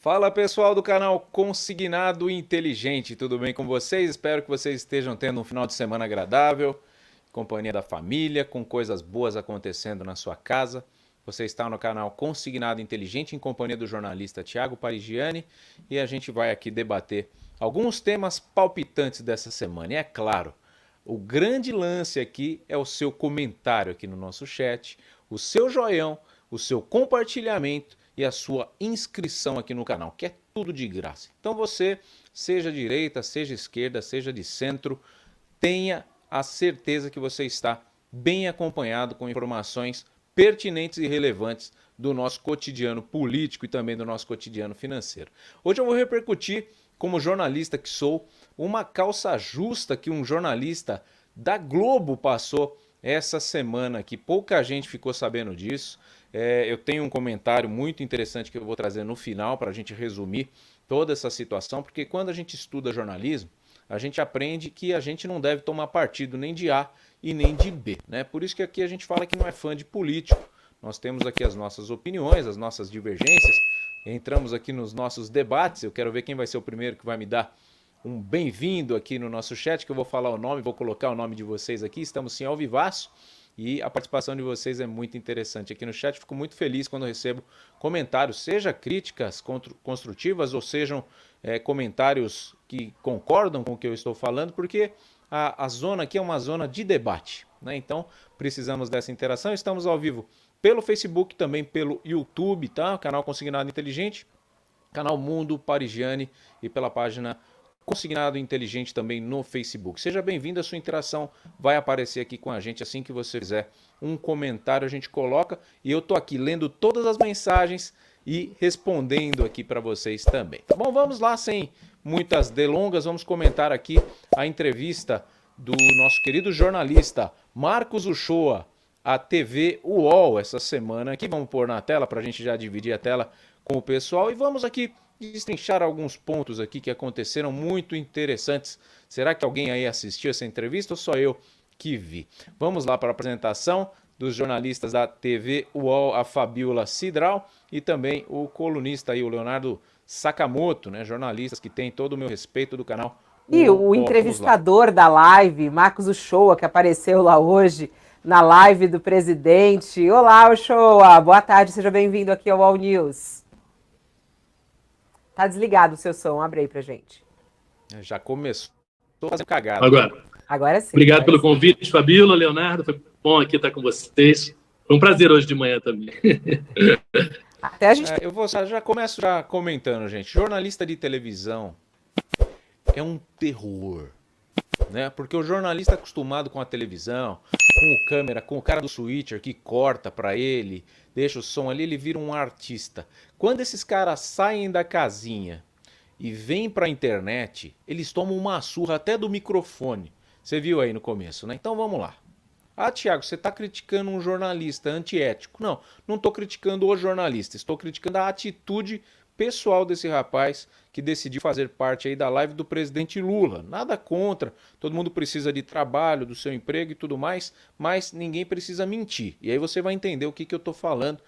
Fala pessoal do canal Consignado Inteligente, tudo bem com vocês? Espero que vocês estejam tendo um final de semana agradável, em companhia da família, com coisas boas acontecendo na sua casa. Você está no canal Consignado Inteligente, em companhia do jornalista Thiago Parigiani, e a gente vai aqui debater alguns temas palpitantes dessa semana. E é claro, o grande lance aqui é o seu comentário aqui no nosso chat, o seu joinha, o seu compartilhamento e a sua inscrição aqui no canal, que é tudo de graça. Então você, seja direita, seja esquerda, seja de centro, tenha a certeza que você está bem acompanhado com informações pertinentes e relevantes do nosso cotidiano político e também do nosso cotidiano financeiro. Hoje eu vou repercutir, como jornalista que sou, uma calça justa que um jornalista da Globo passou essa semana aqui. Pouca gente ficou sabendo disso. Eu tenho um comentário muito interessante que eu vou trazer no final para a gente resumir toda essa situação, porque quando a gente estuda jornalismo, a gente aprende que a gente não deve tomar partido nem de A e nem de B, né? Por isso que aqui a gente fala que não é fã de político. Nós temos aqui as nossas opiniões, as nossas divergências, entramos aqui nos nossos debates. Eu quero ver quem vai ser o primeiro que vai me dar um bem-vindo aqui no nosso chat, que eu vou falar o nome, vou colocar o nome de vocês aqui. Estamos sim ao vivaço. E a participação de vocês é muito interessante aqui no chat. Fico muito feliz quando eu recebo comentários, seja críticas construtivas ou sejam comentários que concordam com o que eu estou falando, porque a zona aqui é uma zona de debate, né? Então precisamos dessa interação. Estamos ao vivo pelo Facebook, também pelo YouTube, tá? Canal Consignado Inteligente, canal Mundo Parigiani e pela página Consignado Inteligente também no Facebook. Seja bem-vindo, a sua interação vai aparecer aqui com a gente assim que você fizer um comentário, a gente coloca e eu tô aqui lendo todas as mensagens e respondendo aqui para vocês também. Bom, vamos lá, sem muitas delongas, vamos comentar aqui a entrevista do nosso querido jornalista Marcos Uchoa à TV UOL essa semana aqui. Vamos pôr na tela para a gente já dividir a tela com o pessoal e vamos aqui destrinchar alguns pontos aqui que aconteceram muito interessantes. Será que alguém aí assistiu essa entrevista ou só eu que vi? Vamos lá para a apresentação dos jornalistas da TV UOL, a Fabiola Cidral e também o colunista aí, o Leonardo Sakamoto, né? Jornalistas que tem todo o meu respeito do canal UOL. E o entrevistador da live, Marcos Uchoa, que apareceu lá hoje na live do presidente. Olá, Uchoa, boa tarde, seja bem-vindo aqui ao UOL News. Tá desligado o seu som, abre aí pra gente. Já começou a fazer cagada. Agora sim. Obrigado pelo convite, Fabiola, Leonardo. Foi bom aqui estar com vocês. Foi um prazer hoje de manhã também. Até a gente... Eu já começo já comentando, gente. Jornalista de televisão é um terror, né? Porque o jornalista acostumado com a televisão, com o câmera, com o cara do switcher que corta pra ele, deixa o som ali, ele vira um artista. Quando esses caras saem da casinha e vêm pra internet, eles tomam uma surra até do microfone. Você viu aí no começo, né? Então vamos lá. Ah, Thiago, você está criticando um jornalista antiético. Não, não estou criticando o jornalista, estou criticando a atitude pessoal desse rapaz que decidiu fazer parte aí da live do presidente Lula. Nada contra, todo mundo precisa de trabalho, do seu emprego e tudo mais, mas ninguém precisa mentir. E aí você vai entender o que eu estou falando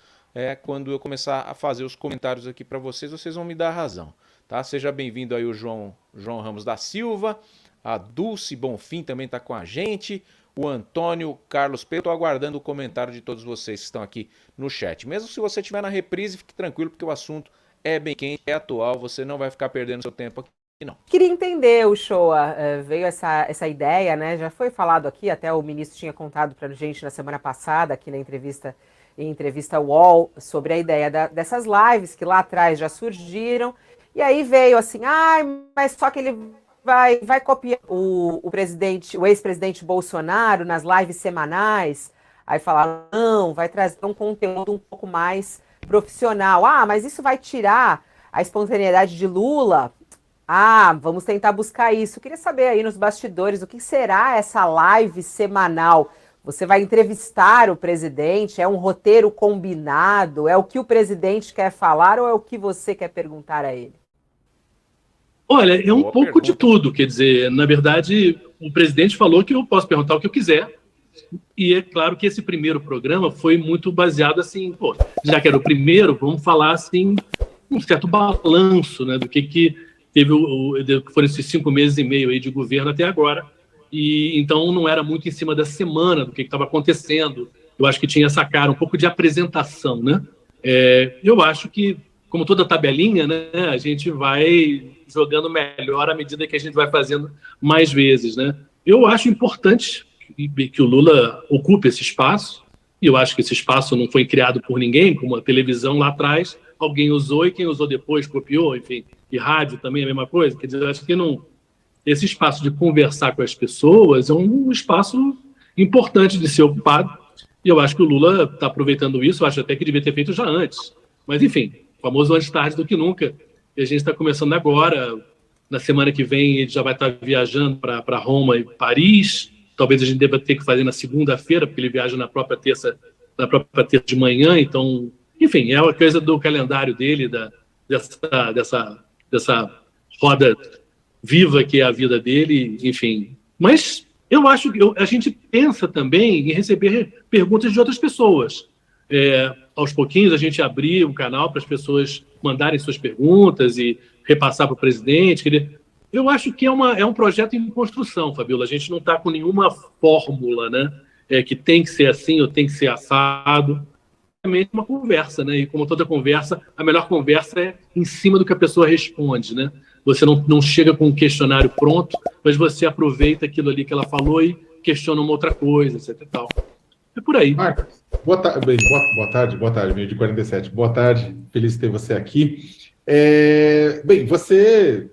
quando eu começar a fazer os comentários aqui para vocês, vocês vão me dar razão. Tá? Seja bem-vindo aí o João Ramos da Silva, a Dulce Bonfim também está com a gente, o Antônio Carlos Pedro. Estou aguardando o comentário de todos vocês que estão aqui no chat. Mesmo se você estiver na reprise, fique tranquilo, porque o assunto é bem quente, é atual, você não vai ficar perdendo seu tempo aqui, não. Queria entender, Uchoa, veio essa ideia, né? Já foi falado aqui, até o ministro tinha contado pra gente na semana passada, aqui na entrevista UOL, sobre a ideia dessas lives que lá atrás já surgiram, e aí veio assim, mas só que ele vai copiar o ex-presidente Bolsonaro nas lives semanais, aí falaram, não, vai trazer um conteúdo um pouco mais profissional. Mas isso vai tirar a espontaneidade de Lula? Vamos tentar buscar isso. Eu queria saber aí nos bastidores o que será essa live semanal. Você vai entrevistar o presidente? É um roteiro combinado? É o que o presidente quer falar ou é o que você quer perguntar a ele? Olha, é um pouco de tudo. Quer dizer, na verdade, o presidente falou que eu posso perguntar o que eu quiser. E é claro que esse primeiro programa foi muito baseado assim, já que era o primeiro, vamos falar assim, um certo balanço, né, do que teve que foram esses 5 meses e meio aí de governo até agora. E então não era muito em cima da semana, do que estava acontecendo. Eu acho que tinha essa cara, um pouco de apresentação, né? Eu acho que, como toda tabelinha, né, a gente vai jogando melhor à medida que a gente vai fazendo mais vezes, né? Eu acho importante que o Lula ocupe esse espaço, e eu acho que esse espaço não foi criado por ninguém, como a televisão lá atrás, alguém usou e quem usou depois copiou, enfim, e rádio também é a mesma coisa. Quer dizer, eu acho que não... Esse espaço de conversar com as pessoas é um espaço importante de ser ocupado, e eu acho que o Lula está aproveitando isso. Eu acho até que devia ter feito já antes. Mas, enfim, famoso antes tarde do que nunca. E a gente está começando agora. Na semana que vem ele já vai estar viajando para Roma e Paris. Talvez a gente deva ter que fazer na segunda-feira, porque ele viaja na própria terça de manhã. Então, enfim, é uma coisa do calendário dele, dessa roda viva que é a vida dele, enfim. Mas eu acho que a gente pensa também em receber perguntas de outras pessoas. Aos pouquinhos a gente abrir um canal para as pessoas mandarem suas perguntas e repassar para o presidente. Eu acho que é um projeto em construção, Fabiola. A gente não está com nenhuma fórmula, né? Que tem que ser assim ou tem que ser assado. É realmente uma conversa, né? E como toda conversa, a melhor conversa é em cima do que a pessoa responde, né? Você não chega com um questionário pronto, mas você aproveita aquilo ali que ela falou e questiona uma outra coisa, etc e tal. É por aí. Marcos, boa tarde, meio de 47. Boa tarde, feliz de ter você aqui. Bem, você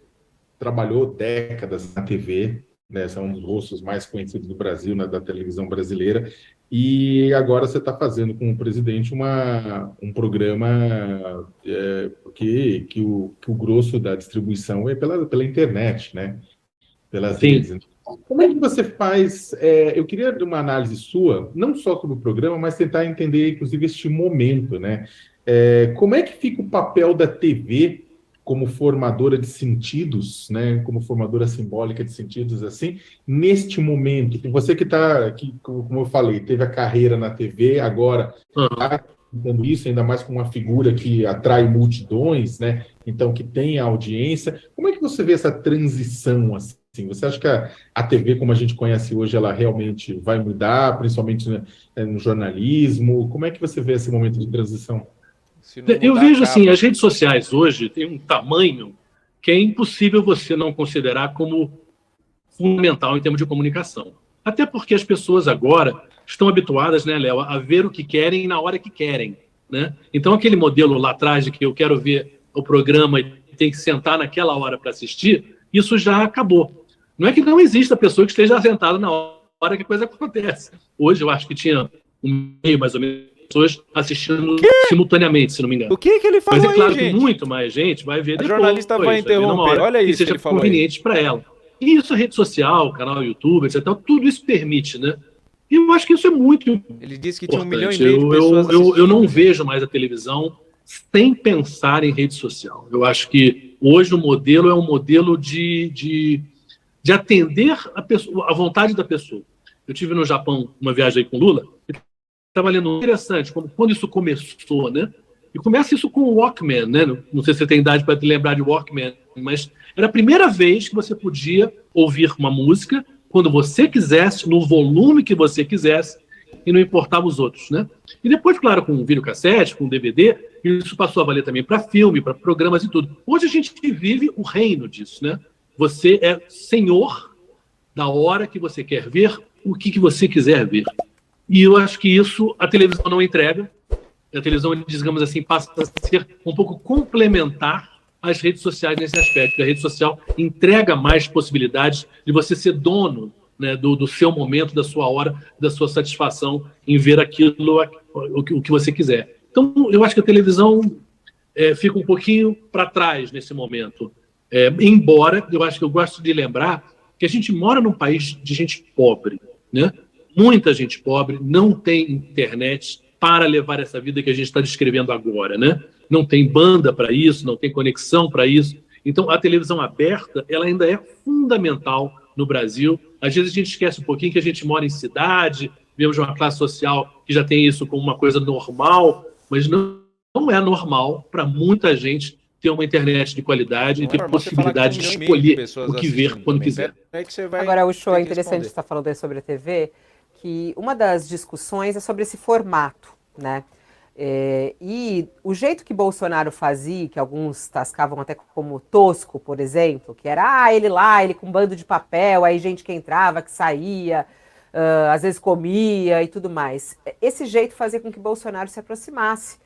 trabalhou décadas na TV, né? Você é um dos rostos mais conhecidos do Brasil, né, da televisão brasileira, e agora você está fazendo com o presidente um programa que o grosso da distribuição é pela internet, né? Pelas redes. Como é que você faz? Eu queria uma análise sua, não só sobre o programa, mas tentar entender, inclusive, este momento, né? Como é que fica o papel da TV como formadora de sentidos, né? Como formadora simbólica de sentidos, assim, neste momento? Você que está, como eu falei, teve a carreira na TV, agora está tentando isso, ainda mais com uma figura que atrai multidões, né? Então, que tem audiência. Como é que você vê essa transição, assim? Você acha que a TV, como a gente conhece hoje, ela realmente vai mudar, principalmente no jornalismo? Como é que você vê esse momento de transição? Eu vejo assim, as redes sociais hoje têm um tamanho que é impossível você não considerar como fundamental em termos de comunicação. Até porque as pessoas agora estão habituadas, né, Léo, a ver o que querem na hora que querem, né? Então, aquele modelo lá atrás de que eu quero ver o programa e tem que sentar naquela hora para assistir, isso já acabou. Não é que não exista pessoa que esteja sentada na hora que a coisa acontece. Hoje eu acho que tinha meio mais ou menos pessoas assistindo simultaneamente, se não me engano. O que ele falou? Mas é claro aí, que gente? muito mais gente vai ver depois. A jornalista vai interromper. Olha isso que seja ele falou conveniente para ela. E isso, a rede social, canal YouTube, etc., tudo isso permite, né? E eu acho que isso é muito importante. Ele disse que tinha 1,5 milhão de pessoas eu não vejo mais a televisão sem pensar em rede social. Eu acho que hoje o modelo é um modelo de atender a vontade da pessoa. Eu tive no Japão uma viagem aí com o Lula, e estava lendo interessante quando isso começou, né? E começa isso com o Walkman, né? Não sei se você tem idade para te lembrar de Walkman, mas era a primeira vez que você podia ouvir uma música quando você quisesse, no volume que você quisesse, e não importava os outros, né? E depois, claro, com videocassete, com DVD, isso passou a valer também para filme, para programas e tudo. Hoje a gente vive o reino disso, né? Você é senhor da hora que você quer ver, o que você quiser ver. E eu acho que isso a televisão não entrega. A televisão, digamos assim, passa a ser um pouco complementar às redes sociais nesse aspecto. A rede social entrega mais possibilidades de você ser dono, né, do seu momento, da sua hora, da sua satisfação em ver aquilo, o que você quiser. Então, eu acho que a televisão fica um pouquinho para trás nesse momento. Embora, eu acho que eu gosto de lembrar que a gente mora num país de gente pobre, né? Muita gente pobre, não tem internet para levar essa vida que a gente está descrevendo agora, né? Não tem banda para isso, não tem conexão para isso. Então, a televisão aberta, ela ainda é fundamental no Brasil. Às vezes a gente esquece um pouquinho que a gente mora em cidade, vemos uma classe social que já tem isso como uma coisa normal, mas não é normal para muita gente ter uma internet de qualidade e ter Você falar possibilidade com 1,5 de milhão de escolher pessoas o que ver assistindo quando também. quiser. É que você vai Agora, o show ter é que interessante responder. você estar falando aí sobre a TV, que uma das discussões é sobre esse formato, né? E o jeito que Bolsonaro fazia, que alguns tascavam até como tosco, por exemplo, que era ele lá, ele com um bando de papel, aí gente que entrava, que saía, às vezes comia e tudo mais. Esse jeito fazia com que Bolsonaro se aproximasse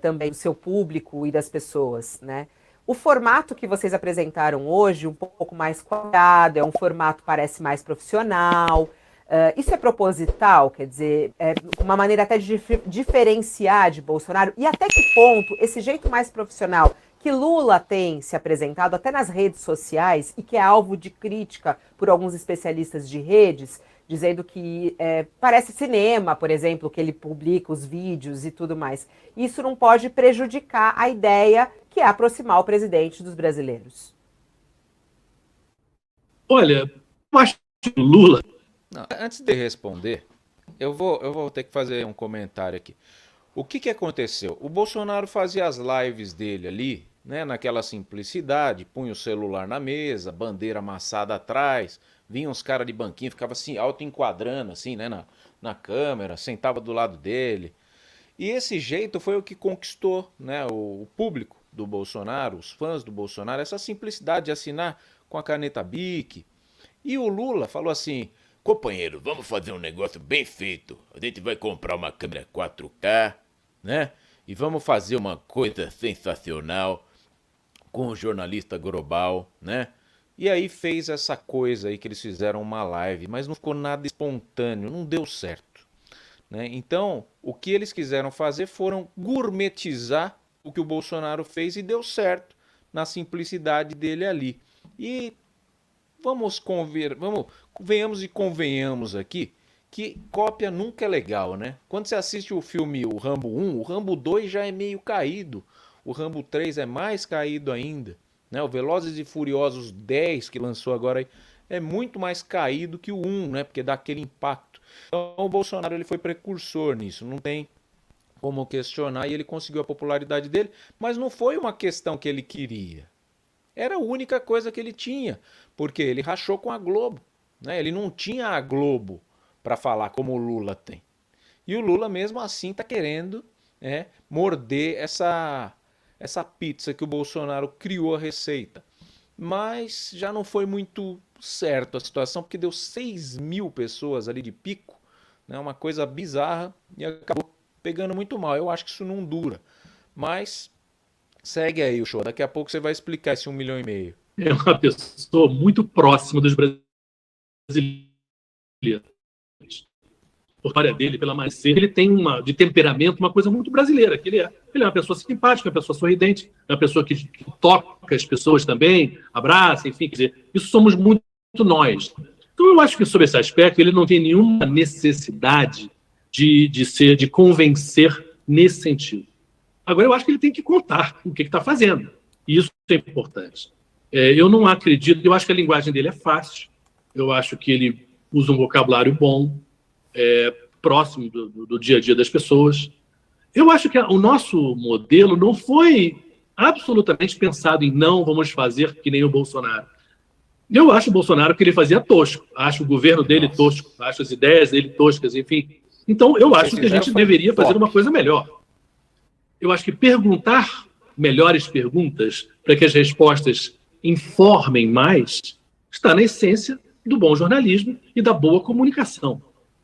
também do seu público e das pessoas, né? O formato que vocês apresentaram hoje, um pouco mais quadrado, é um formato que parece mais profissional. Isso é proposital? Quer dizer, é uma maneira até de diferenciar de Bolsonaro? E até que ponto esse jeito mais profissional que Lula tem se apresentado até nas redes sociais e que é alvo de crítica por alguns especialistas de redes, dizendo que parece cinema, por exemplo, que ele publica os vídeos e tudo mais. Isso não pode prejudicar a ideia que é aproximar o presidente dos brasileiros. Olha, eu acho que o Lula... Não, antes de responder, eu vou ter que fazer um comentário aqui. O que aconteceu? O Bolsonaro fazia as lives dele ali, né, naquela simplicidade, punha o celular na mesa, bandeira amassada atrás, vinham uns caras de banquinho, ficava assim, auto-enquadrando, assim, né, na câmera, sentava do lado dele. E esse jeito foi o que conquistou, né, o público do Bolsonaro, os fãs do Bolsonaro, essa simplicidade de assinar com a caneta Bic. E o Lula falou assim: companheiro, vamos fazer um negócio bem feito. A gente vai comprar uma câmera 4K, né? E vamos fazer uma coisa sensacional com o jornalista global, né? E aí fez essa coisa aí que eles fizeram uma live, mas não ficou nada espontâneo, não deu certo, né? Então, o que eles quiseram fazer foram gourmetizar o que o Bolsonaro fez e deu certo na simplicidade dele ali. E venhamos e convenhamos aqui que cópia nunca é legal, né? Quando você assiste o filme o Rambo 1, o Rambo 2 já é meio caído, o Rambo 3 é mais caído ainda, né? O Velozes e Furiosos 10 que lançou agora aí, é muito mais caído que o 1, né? Porque dá aquele impacto. Então o Bolsonaro ele foi precursor nisso, não tem como questionar, e ele conseguiu a popularidade dele, mas não foi uma questão que ele queria. Era a única coisa que ele tinha, porque ele rachou com a Globo, né? Ele não tinha a Globo para falar como o Lula tem. E o Lula mesmo assim está querendo morder essa pizza que o Bolsonaro criou a receita. Mas já não foi muito certo a situação, porque deu 6 mil pessoas ali de pico, né? Uma coisa bizarra, e acabou pegando muito mal. Eu acho que isso não dura. Mas segue aí o show. Daqui a pouco você vai explicar esse 1,5 milhão. É uma pessoa muito próxima dos brasileiros. Por história dele, pela mais ser, ele tem de temperamento uma coisa muito brasileira, que ele é uma pessoa simpática, uma pessoa sorridente, é uma pessoa que toca as pessoas também, abraça, enfim, quer dizer, isso somos muito nós. Então eu acho que sobre esse aspecto ele não tem nenhuma necessidade de convencer nesse sentido. Agora eu acho que ele tem que contar o que está fazendo, e isso é importante. Eu não acredito, eu acho que a linguagem dele é fácil, eu acho que ele usa um vocabulário bom, próximo do dia a dia das pessoas. Eu acho que o nosso modelo não foi absolutamente pensado em não vamos fazer que nem o Bolsonaro. Eu acho o Bolsonaro que ele fazia tosco, acho o governo dele tosco, acho as ideias dele toscas, enfim. Então eu acho que a gente deveria fazer uma coisa melhor. Eu acho que perguntar melhores perguntas para que as respostas informem mais está na essência do bom jornalismo e da boa comunicação.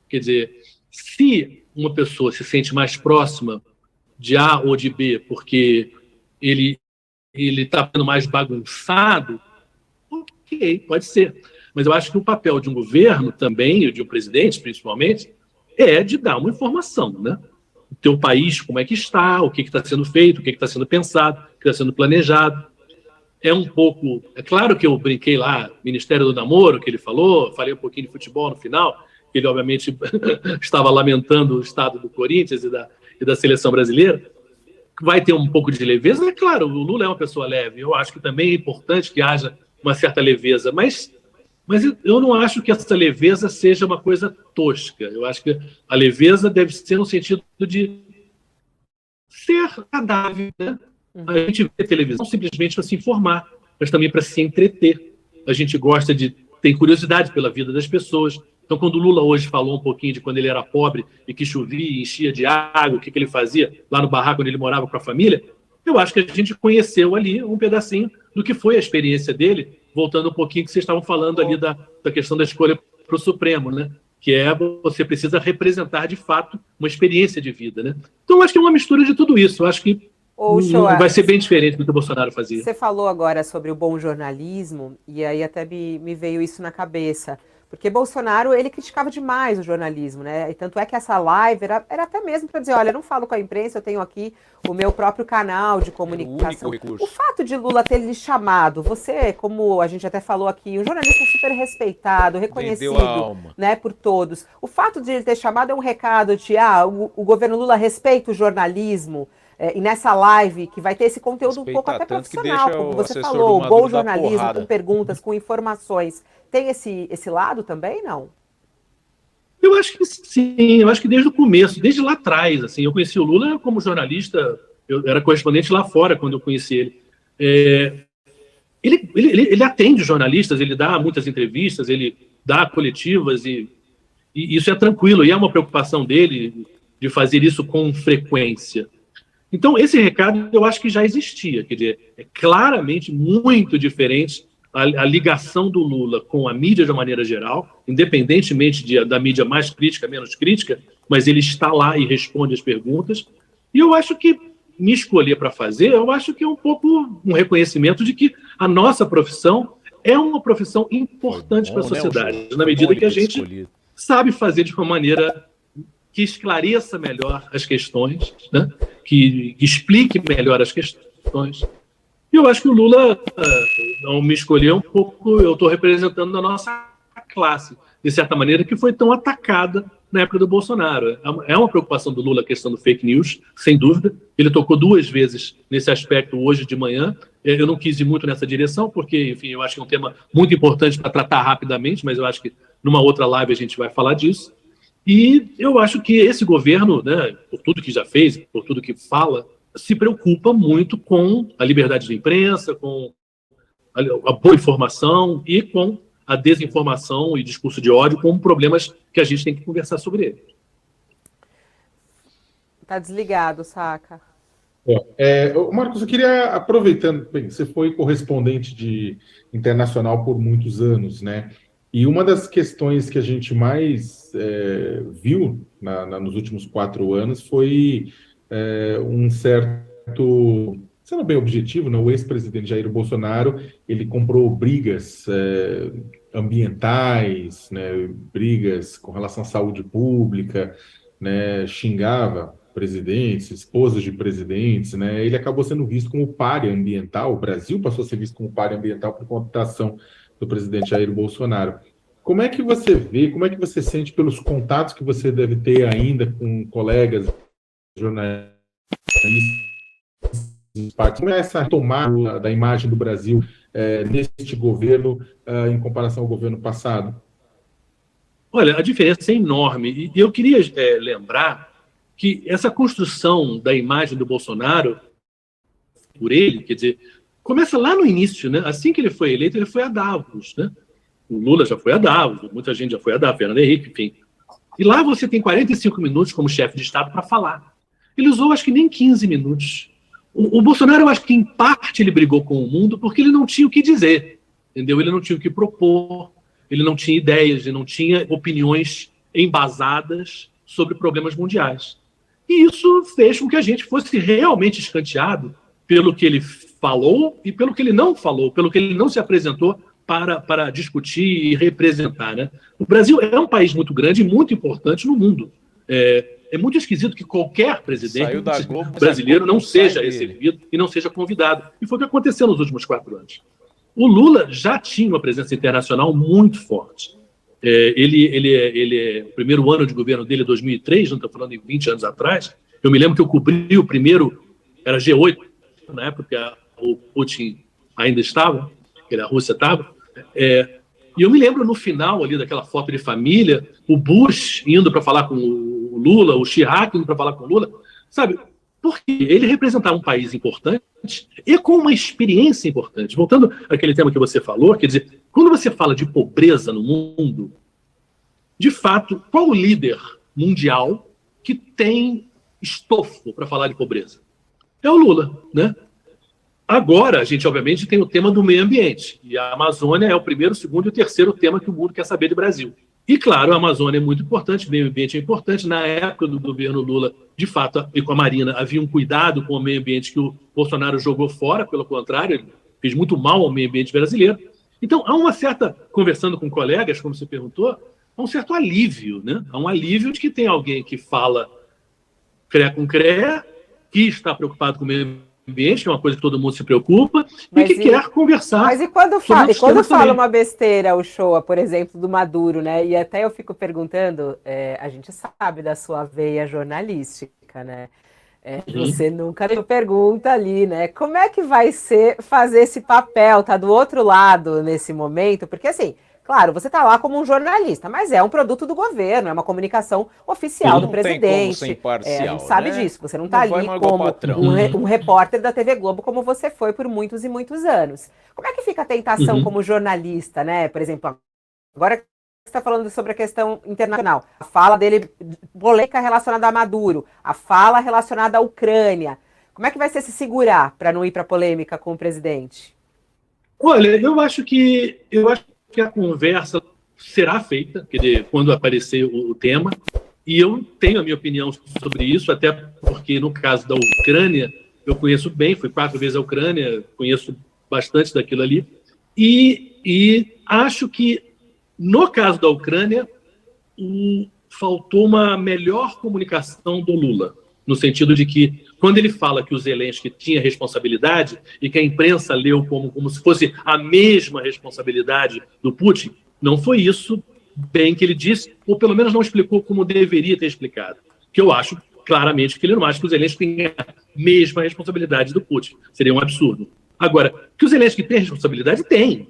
Quer dizer, se uma pessoa se sente mais próxima de A ou de B porque ele está ficando mais bagunçado, ok, pode ser. Mas eu acho que o papel de um governo também, e de um presidente principalmente, é de dar uma informação, né? O teu país, como é que está, o que está sendo feito, o que está sendo pensado, o que está sendo planejado. É claro que eu brinquei lá, Ministério do Namoro, que ele falou, falei um pouquinho de futebol no final, ele obviamente estava lamentando o estado do Corinthians e da seleção brasileira. Vai ter um pouco de leveza? É claro, o Lula é uma pessoa leve, eu acho que também é importante que haja uma certa leveza, mas eu não acho que essa leveza seja uma coisa tosca. Eu acho que a leveza deve ser no sentido de ser agradável, né? A gente vê televisão simplesmente para se informar, mas também para se entreter. A gente gosta de ter curiosidade pela vida das pessoas. Então, quando o Lula hoje falou um pouquinho de quando ele era pobre e que chovia e enchia de água, o que ele fazia lá no barraco onde ele morava com a família, eu acho que a gente conheceu ali um pedacinho do que foi a experiência dele, voltando um pouquinho que vocês estavam falando ali da questão da escolha para o Supremo, né? Que é você precisa representar de fato uma experiência de vida, né? Então, eu acho que é uma mistura de tudo isso. Eu acho que vai ser bem diferente do que o Bolsonaro fazia. Você falou agora sobre o bom jornalismo, e aí até me veio isso na cabeça. Porque Bolsonaro, ele criticava demais o jornalismo, né? E tanto é que essa live era até mesmo para dizer, olha, eu não falo com a imprensa, eu tenho aqui o meu próprio canal de comunicação. O fato de Lula ter lhe chamado, você, como a gente até falou aqui, um jornalista super respeitado, reconhecido, né, por todos. O fato de ele ter chamado é um recado de, o governo Lula respeita o jornalismo, e nessa live, que vai ter esse conteúdo um pouco até profissional, como você falou, o bom jornalismo, com perguntas, com informações. Tem esse lado também, não? Eu acho que sim, eu acho que desde o começo, desde lá atrás, assim, eu conheci o Lula como jornalista, eu era correspondente lá fora quando eu conheci ele. Ele atende jornalistas, ele dá muitas entrevistas, ele dá coletivas, e isso é tranquilo, e é uma preocupação dele de fazer isso com frequência. Então, esse recado eu acho que já existia, quer dizer, é claramente muito diferente a ligação do Lula com a mídia de uma maneira geral, independentemente da mídia mais crítica, menos crítica, mas ele está lá e responde as perguntas. E eu acho que me escolher para fazer, eu acho que é um pouco um reconhecimento de que a nossa profissão é uma profissão importante para a sociedade, na medida que a gente sabe fazer de uma maneira que esclareça melhor as questões, né? Que explique melhor as questões. E eu acho que o Lula não me escolheu um pouco, eu estou representando a nossa classe, de certa maneira, que foi tão atacada na época do Bolsonaro. É uma preocupação do Lula a questão do fake news, sem dúvida. Ele tocou 2 vezes nesse aspecto hoje de manhã. Eu não quis ir muito nessa direção, porque, enfim, eu acho que é um tema muito importante para tratar rapidamente, mas eu acho que numa outra live a gente vai falar disso. E eu acho que esse governo, né, por tudo que já fez, por tudo que fala, se preocupa muito com a liberdade de imprensa, com a boa informação e com a desinformação e discurso de ódio como problemas que a gente tem que conversar sobre ele. Tá desligado, Saca. Marcos, eu queria, aproveitando, bem, você foi correspondente internacional por muitos anos, né? E uma das questões que a gente mais viu nos últimos 4 anos foi um certo, sendo bem objetivo, né, o ex-presidente Jair Bolsonaro, ele comprou brigas ambientais, né, brigas com relação à saúde pública, né, xingava presidentes, esposas de presidentes, né, ele acabou sendo visto como pária ambiental, o Brasil passou a ser visto como pária ambiental por conta da ação do presidente Jair Bolsonaro. Como é que você vê, como é que você sente pelos contatos que você deve ter ainda com colegas jornalistas, como é essa tomada da imagem do Brasil neste governo em comparação ao governo passado? Olha, a diferença é enorme. E eu queria lembrar que essa construção da imagem do Bolsonaro, por ele, quer dizer, começa lá no início, né? Assim que ele foi eleito, ele foi a Davos, né? O Lula já foi a Davos, muita gente já foi a Davos, Fernando Henrique, enfim. E lá você tem 45 minutos como chefe de Estado para falar. Ele usou, acho que nem 15 minutos. O Bolsonaro, eu acho que, em parte, ele brigou com o mundo porque ele não tinha o que dizer, entendeu? Ele não tinha o que propor, ele não tinha ideias, ele não tinha opiniões embasadas sobre problemas mundiais. E isso fez com que a gente fosse realmente escanteado pelo que ele falou e pelo que ele não falou, pelo que ele não se apresentou para discutir e representar, né? O Brasil é um país muito grande e muito importante no mundo. É muito esquisito que qualquer presidente brasileiro não seja recebido e não seja convidado. E foi o que aconteceu nos últimos 4 anos. O Lula já tinha uma presença internacional muito forte. O primeiro ano de governo dele, 2003, não estou falando em 20 anos atrás, eu me lembro que eu cobri o primeiro, era G8, na época o Putin ainda estava, a Rússia estava, e eu me lembro no final ali daquela foto de família, o Bush indo para falar com o Lula, o Chirac indo para falar com o Lula, sabe? Porque ele representava um país importante e com uma experiência importante. Voltando àquele tema que você falou, quer dizer, quando você fala de pobreza no mundo, de fato, qual o líder mundial que tem estofo para falar de pobreza? É o Lula, né? Agora, a gente, obviamente, tem o tema do meio ambiente. E a Amazônia é o primeiro, o segundo e o terceiro tema que o mundo quer saber do Brasil. E, claro, a Amazônia é muito importante, o meio ambiente é importante. Na época do governo Lula, de fato, e com a Marina, havia um cuidado com o meio ambiente que o Bolsonaro jogou fora, pelo contrário, ele fez muito mal ao meio ambiente brasileiro. Então, há uma certa, conversando com colegas, como você perguntou, há um certo alívio, né? Há um alívio de que tem alguém que fala cré com cré, que está preocupado com o meio ambiente, que é uma coisa que todo mundo se preocupa, mas e que quer conversar. Mas e quando fala uma besteira, o Shoa, por exemplo, do Maduro, né? E até eu fico perguntando, a gente sabe da sua veia jornalística, né? Você nunca deu pergunta ali, né? Como é que vai ser fazer esse papel? Tá do outro lado nesse momento? Porque assim, claro, você está lá como um jornalista, mas é um produto do governo, é uma comunicação oficial do presidente. Não tem como ser imparcial, a gente sabe disso, você não está ali como um repórter da TV Globo, como você foi por muitos e muitos anos. Como é que fica a tentação como jornalista, né? Por exemplo, agora que você está falando sobre a questão internacional, a fala dele, polêmica relacionada a Maduro, a fala relacionada à Ucrânia. Como é que vai ser se segurar para não ir para polêmica com o presidente? Olha, eu acho que a conversa será feita, quer dizer, quando aparecer o tema, e eu tenho a minha opinião sobre isso, até porque no caso da Ucrânia, eu conheço bem, fui 4 vezes à Ucrânia, conheço bastante daquilo ali, e acho que no caso da Ucrânia, faltou uma melhor comunicação do Lula, no sentido de que, quando ele fala que o Zelensky tinha responsabilidade e que a imprensa leu como se fosse a mesma responsabilidade do Putin, não foi isso bem que ele disse, ou pelo menos não explicou como deveria ter explicado. Que eu acho claramente que ele não acha que o Zelensky tem a mesma responsabilidade do Putin. Seria um absurdo. Agora, que o Zelensky tem responsabilidade? Tem.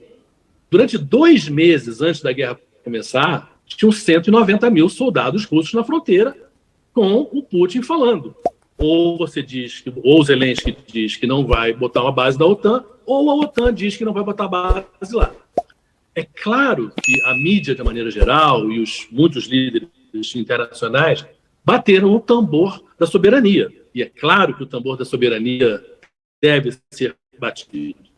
Durante 2 meses antes da guerra começar, tinham 190 mil soldados russos na fronteira com o Putin falando. Ou você diz que, ou o Zelensky diz que não vai botar uma base da OTAN, ou a OTAN diz que não vai botar base lá. É claro que a mídia, de maneira geral, e muitos líderes internacionais bateram o tambor da soberania. E é claro que o tambor da soberania deve ser batido.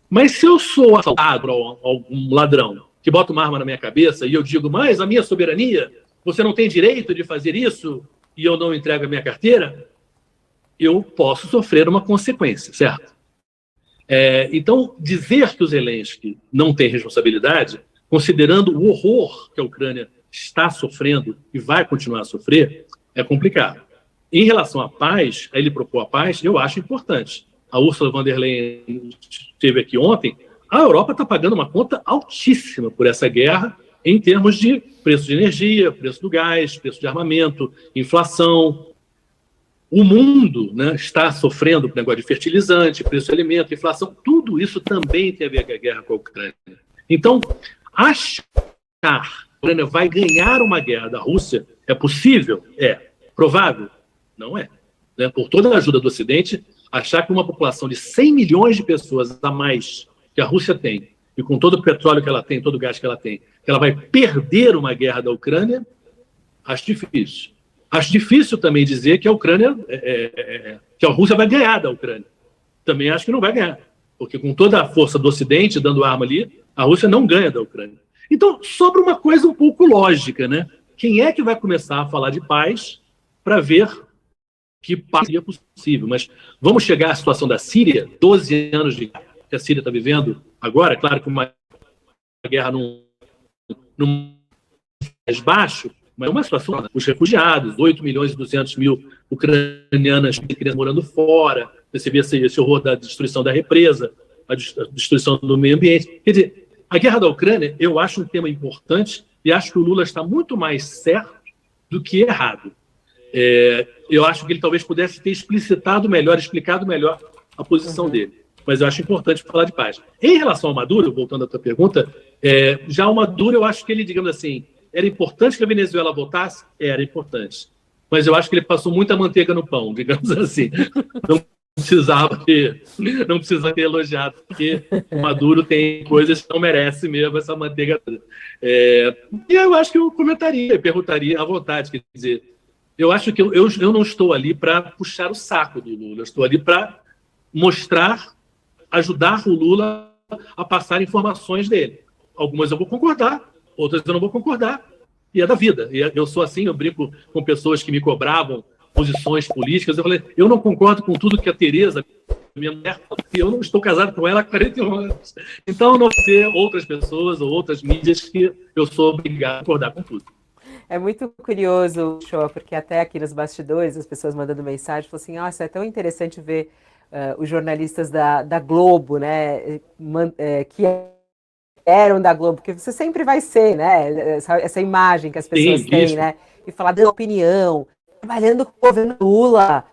Mas se eu sou assaltado por algum ladrão que bota uma arma na minha cabeça e eu digo, mas a minha soberania, você não tem direito de fazer isso e eu não entrego a minha carteira, eu posso sofrer uma consequência, certo? Então, dizer que o Zelensky não tem responsabilidade, considerando o horror que a Ucrânia está sofrendo e vai continuar a sofrer, é complicado. Em relação à paz, ele propor a paz, eu acho importante. A Ursula von der Leyen esteve aqui ontem, a Europa está pagando uma conta altíssima por essa guerra em termos de preço de energia, preço do gás, preço de armamento, inflação. O mundo, né, está sofrendo com o negócio de fertilizante, preço de alimento, inflação, tudo isso também tem a ver com a guerra com a Ucrânia. Então, achar que a Ucrânia vai ganhar uma guerra da Rússia é possível? É. Provável? Não é. Né? Por toda a ajuda do Ocidente, achar que uma população de 100 milhões de pessoas a mais que a Rússia tem, e com todo o petróleo que ela tem, todo o gás que ela tem, que ela vai perder uma guerra da Ucrânia, acho difícil. Acho difícil também dizer que a Ucrânia, que a Rússia vai ganhar da Ucrânia. Também acho que não vai ganhar, porque com toda a força do Ocidente dando arma ali, a Rússia não ganha da Ucrânia. Então, sobra uma coisa um pouco lógica, né? Quem é que vai começar a falar de paz para ver que paz seria possível? Mas vamos chegar à situação da Síria, 12 anos de guerra que a Síria está vivendo agora, claro que uma guerra num mais baixo, mas é uma situação, os refugiados, 8 milhões e 200 mil ucranianas morando fora, você vê esse horror da destruição da represa, a destruição do meio ambiente. Quer dizer, a guerra da Ucrânia, eu acho um tema importante e acho que o Lula está muito mais certo do que errado. Eu acho que ele talvez pudesse ter explicitado melhor, explicado melhor a posição dele. Mas eu acho importante falar de paz. Em relação ao Maduro, voltando à tua pergunta, já o Maduro, eu acho que ele, digamos assim, era importante que a Venezuela voltasse? Era importante. mas eu acho que ele passou muita manteiga no pão, digamos assim. Não não precisava ter elogiado, porque o Maduro tem coisas que não merece mesmo essa manteiga toda. E eu acho que eu comentaria, perguntaria à vontade, quer dizer, eu acho que eu não estou ali para puxar o saco do Lula, eu estou ali para mostrar, ajudar o Lula a passar informações dele. Algumas eu vou concordar, outras eu não vou concordar, e é da vida. E eu sou assim, eu brinco com pessoas que me cobravam posições políticas, eu falei, eu não concordo com tudo que a Tereza, minha mulher, e eu não estou casado com ela há 41 anos. Então, não ser outras pessoas ou outras mídias que eu sou obrigado a concordar com tudo. É muito curioso, Shoa, porque até aqui nos bastidores, as pessoas mandando mensagem, falam assim, nossa, é tão interessante ver os jornalistas da Globo, né, que eram da Globo, porque você sempre vai ser, né, essa imagem que as pessoas têm, né, e falar da opinião, trabalhando com o governo Lula,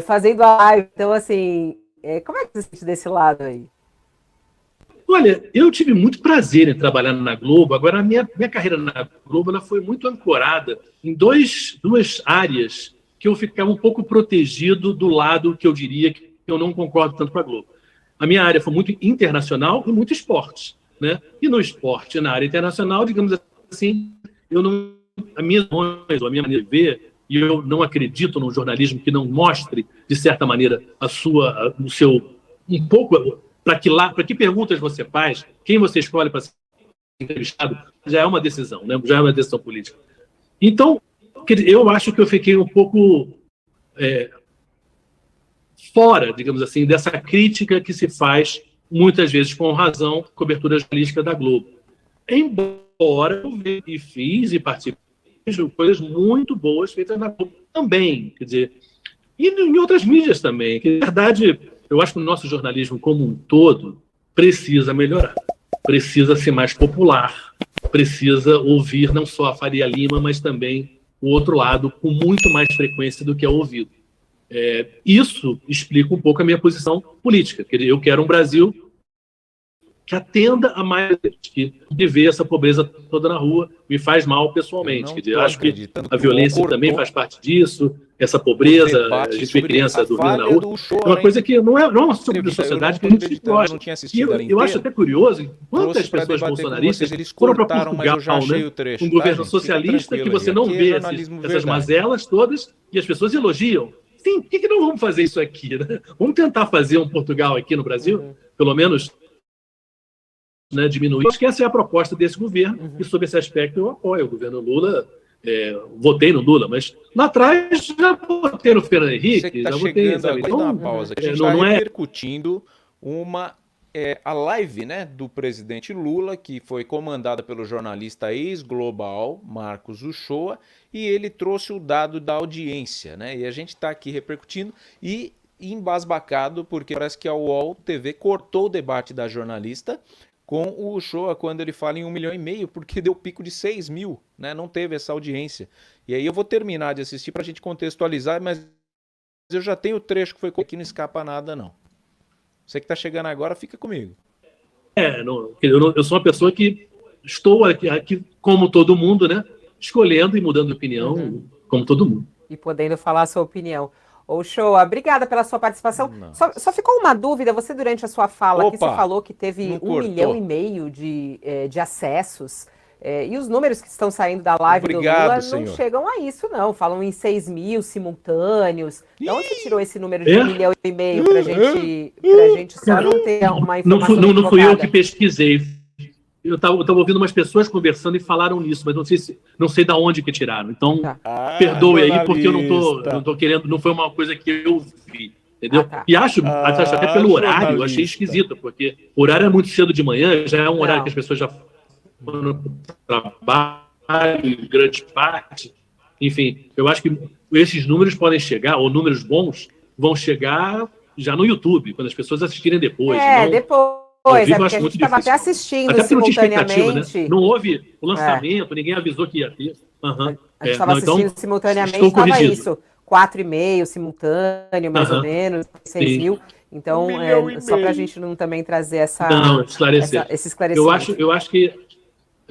fazendo a live. Então, assim, como é que você se sente desse lado aí? Olha, eu tive muito prazer em trabalhar na Globo. Agora, a minha carreira na Globo ela foi muito ancorada em duas áreas que eu ficava um pouco protegido do lado que eu diria que eu não concordo tanto com a Globo. A minha área foi muito internacional e muito esporte, né? E no esporte, na área internacional, digamos assim, a minha maneira de ver, e eu não acredito num jornalismo que não mostre, de certa maneira, o seu um pouco para que perguntas você faz, quem você escolhe para ser entrevistado, já é uma decisão, né? Já é uma decisão política. Então, eu acho que eu fiquei um pouco fora, digamos assim, dessa crítica que se faz, muitas vezes com razão, cobertura jornalística da Globo. Embora eu fiz e participei de coisas muito boas feitas na Globo também, quer dizer, e em outras mídias também. Que, na verdade, eu acho que o nosso jornalismo como um todo precisa melhorar, precisa ser mais popular, precisa ouvir não só a Faria Lima, mas também o outro lado com muito mais frequência do que é ouvido. Isso explica um pouco a minha posição política. Quer dizer, eu quero um Brasil que atenda a mais, que vê essa pobreza toda na rua, me faz mal pessoalmente. Quer dizer, eu acho que a violência também faz parte disso, essa pobreza, a gente vê criança dormindo na rua. É uma coisa que não é uma tipo de sociedade que a gente gosta. E eu acho até curioso, quantas pessoas bolsonaristas foram para Portugal, né? Um governo socialista que você não vê essas mazelas todas e as pessoas elogiam. Sim, por que não vamos fazer isso aqui? Né? Vamos tentar fazer um Portugal aqui no Brasil, pelo menos, né, diminuir. Acho que essa é a proposta desse governo, e sobre esse aspecto eu apoio o governo Lula. Votei no Lula, mas lá atrás já votei no Fernando Henrique. Tá já votei, então, uma pausa. A gente está repercutindo a live, né, do presidente Lula, que foi comandada pelo jornalista ex-global Marcos Uchoa, e ele trouxe o dado da audiência, né? E a gente está aqui repercutindo e embasbacado, porque parece que a UOL TV cortou o debate da jornalista com o Uchoa quando ele fala em 1,5 milhão, porque deu pico de 6 mil, né? Não teve essa audiência. E aí eu vou terminar de assistir para a gente contextualizar, mas eu já tenho o trecho que foi aqui, não escapa nada, não. Você que está chegando agora, fica comigo. Eu sou uma pessoa que estou aqui como todo mundo, né? Escolhendo e mudando de opinião, como todo mundo. E podendo falar a sua opinião. Uchoa, obrigada pela sua participação. Só ficou uma dúvida, você durante a sua fala aqui, você falou que teve 1,5 milhão de acessos, e os números que estão saindo da live do Lula não chegam a isso, não. Falam em 6 mil simultâneos. De onde você tirou esse número de 1,5 milhão pra gente só não ter uma informação Não fui eu que pesquisei. Eu estava ouvindo umas pessoas conversando e falaram nisso, mas não sei de onde que tiraram. Então, perdoe aí, porque eu não tô querendo, não foi uma coisa que eu vi, entendeu? E acho até pelo horário, achei esquisito, porque o horário é muito cedo de manhã, já é um horário que as pessoas já foram para o trabalho, grande parte. Enfim, eu acho que esses números podem chegar, ou números bons, vão chegar já no YouTube, quando as pessoas assistirem depois. Depois. Porque a gente estava até assistindo simultaneamente. Não houve o lançamento, ninguém avisou que ia ter. A gente estava assistindo simultaneamente, estava isso, 4,5 simultâneo, mais ou menos, 6 mil. Então, só para a gente não também trazer esse esclarecimento. Eu acho que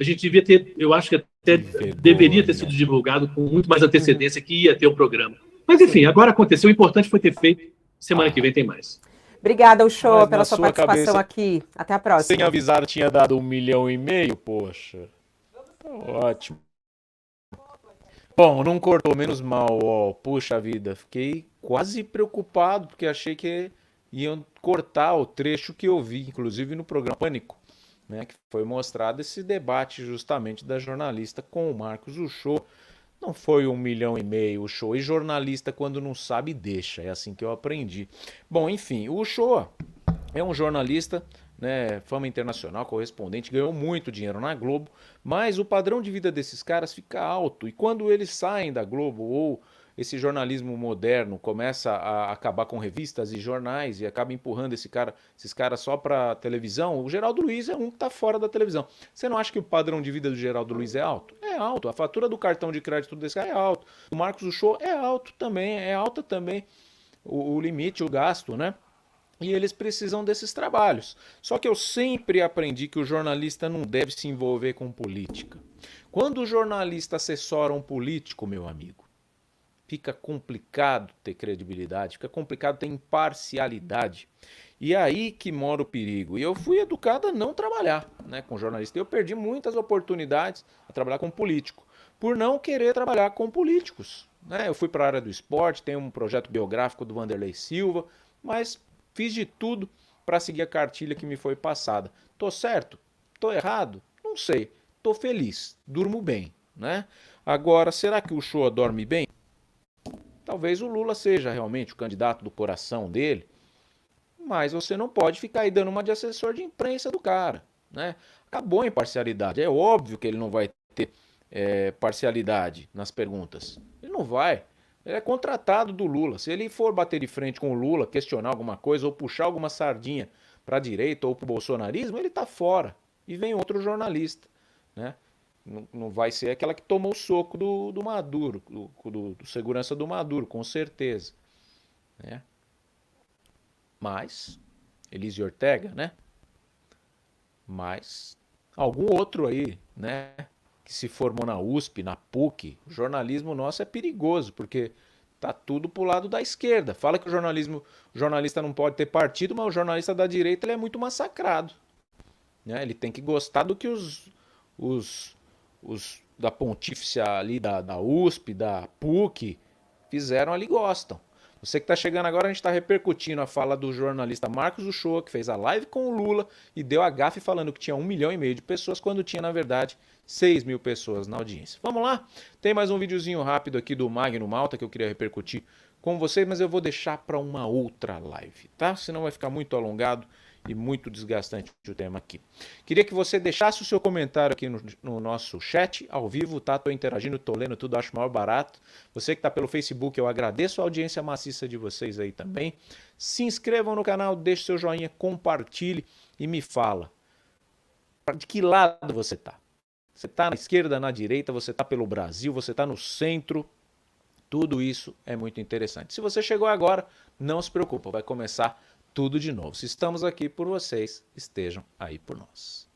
a gente devia ter, eu acho que deveria ter sido divulgado com muito mais antecedência que ia ter o programa. Mas, enfim, agora aconteceu. O importante foi ter feito. Semana que vem tem mais. Obrigada, Uchoa, Mas pela na sua sua participação cabeça, aqui. Até a próxima. Sem avisar, tinha dado 1,5 milhão, poxa. Ótimo. Bom, não cortou, menos mal, ó. Puxa vida, fiquei quase preocupado, porque achei que iam cortar o trecho que eu vi, inclusive no programa Pânico, né, que foi mostrado esse debate justamente da jornalista com o Marcos Uchoa. Não foi 1,5 milhão o Uchoa, e jornalista quando não sabe deixa, é assim que eu aprendi. Bom, enfim, o Uchoa é um jornalista, né, fama internacional, correspondente, ganhou muito dinheiro na Globo, mas o padrão de vida desses caras fica alto, e quando eles saem da Globo ou esse jornalismo moderno começa a acabar com revistas e jornais e acaba empurrando esses caras só para televisão, o Geraldo Luiz é um que está fora da televisão. Você não acha que o padrão de vida do Geraldo Luiz é alto? É alto. A fatura do cartão de crédito desse cara é alto. O Marcos Uchoa é alto também, é alta também o limite, o gasto, né? E eles precisam desses trabalhos. Só que eu sempre aprendi que o jornalista não deve se envolver com política. Quando o jornalista assessora um político, meu amigo, fica complicado ter credibilidade, fica complicado ter imparcialidade. E aí que mora o perigo. E eu fui educado a não trabalhar, né, com jornalista. Eu perdi muitas oportunidades a trabalhar com político, por não querer trabalhar com políticos. Né? Eu fui para a área do esporte, tenho um projeto biográfico do Vanderlei Silva, mas fiz de tudo para seguir a cartilha que me foi passada. Tô certo? Tô errado? Não sei. Tô feliz, durmo bem. Né? Agora, será que o Uchoa dorme bem? Talvez o Lula seja realmente o candidato do coração dele, mas você não pode ficar aí dando uma de assessor de imprensa do cara. Né? Acabou a imparcialidade. É óbvio que ele não vai ter parcialidade nas perguntas. Ele não vai. Ele é contratado do Lula. Se ele for bater de frente com o Lula, questionar alguma coisa ou puxar alguma sardinha para a direita ou para o bolsonarismo, ele está fora. E vem outro jornalista. Né? Não vai ser aquela que tomou o soco do Maduro, do segurança do Maduro, com certeza. Né? Mas, Elise Ortega, né? Mas, algum outro aí, né? Que se formou na USP, na PUC, o jornalismo nosso é perigoso, porque tá tudo pro lado da esquerda. Fala que o jornalista não pode ter partido, mas o jornalista da direita ele é muito massacrado. Né? Ele tem que gostar do que os da Pontífice ali, da USP, da PUC, fizeram ali gostam. Você que está chegando agora, a gente está repercutindo a fala do jornalista Marcos Uchoa, que fez a live com o Lula e deu a gafe falando que tinha 1,5 milhão de pessoas, quando tinha, na verdade, 6 mil pessoas na audiência. Vamos lá? Tem mais um videozinho rápido aqui do Magno Malta que eu queria repercutir com vocês, mas eu vou deixar para uma outra live, tá? Senão vai ficar muito alongado e muito desgastante o tema aqui. Queria que você deixasse o seu comentário aqui no nosso chat, ao vivo, tá? Tô interagindo, tô lendo tudo, acho maior barato. Você que tá pelo Facebook, eu agradeço a audiência maciça de vocês aí também. Se inscrevam no canal, deixe seu joinha, compartilhe e me fala. De que lado você tá? Você tá na esquerda, na direita, você tá pelo Brasil, você tá no centro? Tudo isso é muito interessante. Se você chegou agora, não se preocupa, vai começar tudo de novo. Se estamos aqui por vocês, estejam aí por nós.